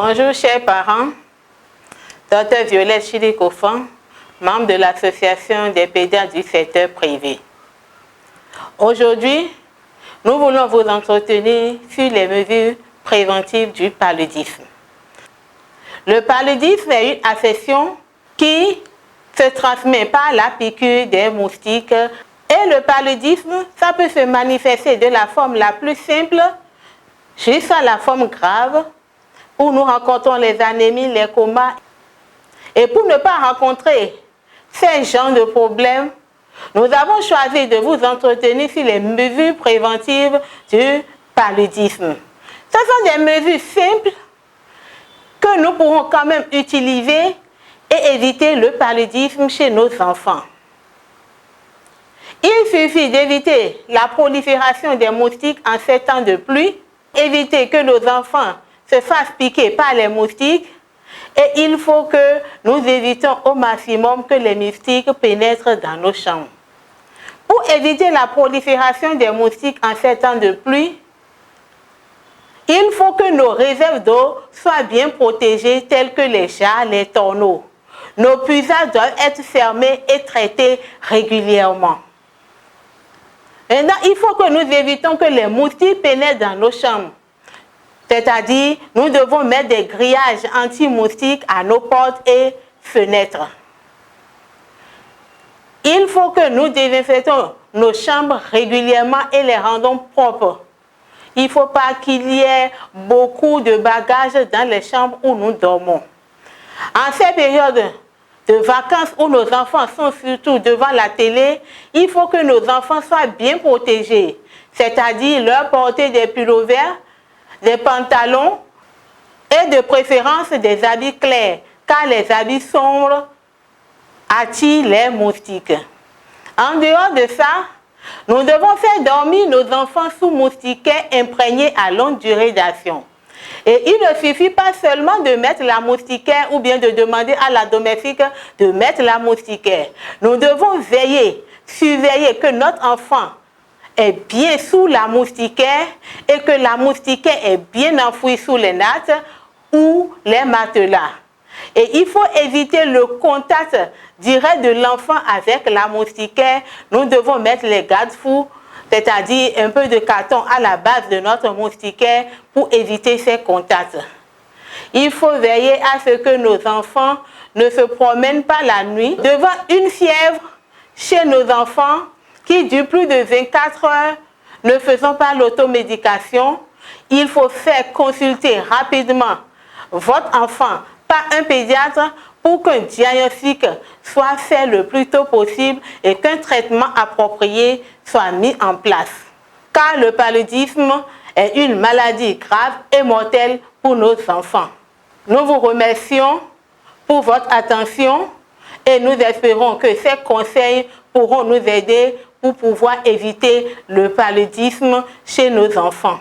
Bonjour chers parents, Dr Violette Chili-Kofan, membre de l'association des pédiatres du secteur privé. Aujourd'hui, nous voulons vous entretenir sur les mesures préventives du paludisme. Le paludisme est une affection qui se transmet par la piqûre des moustiques et le paludisme, ça peut se manifester de la forme la plus simple jusqu'à la forme grave où nous rencontrons les anémies, les comas. Et pour ne pas rencontrer ces genres de problèmes, nous avons choisi de vous entretenir sur les mesures préventives du paludisme. Ce sont des mesures simples que nous pourrons quand même utiliser et éviter le paludisme chez nos enfants. Il suffit d'éviter la prolifération des moustiques en ces temps de pluie, éviter que nos enfants se fassent piquer par les moustiques et il faut que nous évitons au maximum que les moustiques pénètrent dans nos chambres. Pour éviter la prolifération des moustiques en ces temps de pluie, il faut que nos réserves d'eau soient bien protégées telles que les jarres, les tonneaux. Nos puisages doivent être fermés et traités régulièrement. Maintenant, il faut que nous évitons que les moustiques pénètrent dans nos chambres. C'est-à-dire, nous devons mettre des grillages anti-moustiques à nos portes et fenêtres. Il faut que nous désinfectons nos chambres régulièrement et les rendons propres. Il ne faut pas qu'il y ait beaucoup de bagages dans les chambres où nous dormons. En ces périodes de vacances où nos enfants sont surtout devant la télé, il faut que nos enfants soient bien protégés. C'est-à-dire leur porter des pullovers, des pantalons et de préférence des habits clairs, car les habits sombres attirent les moustiques. En dehors de ça, nous devons faire dormir nos enfants sous moustiquaires imprégnés à longue durée d'action. Et il ne suffit pas seulement de mettre la moustiquaire ou bien de demander à la domestique de mettre la moustiquaire. Nous devons veiller, surveiller que notre enfant est bien sous la moustiquaire et que la moustiquaire est bien enfouie sous les nattes ou les matelas. Et il faut éviter le contact direct de l'enfant avec la moustiquaire. Nous devons mettre les garde-fous, c'est-à-dire un peu de carton à la base de notre moustiquaire pour éviter ces contacts. Il faut veiller à ce que nos enfants ne se promènent pas la nuit devant une fièvre chez nos enfants qui dure plus de 24 heures. Ne faisons pas l'automédication. Il faut faire consulter rapidement votre enfant par un pédiatre pour qu'un diagnostic soit fait le plus tôt possible et qu'un traitement approprié soit mis en place. Car le paludisme est une maladie grave et mortelle pour nos enfants. Nous vous remercions pour votre attention et nous espérons que ces conseils pourront nous aider pour pouvoir éviter le paludisme chez nos enfants.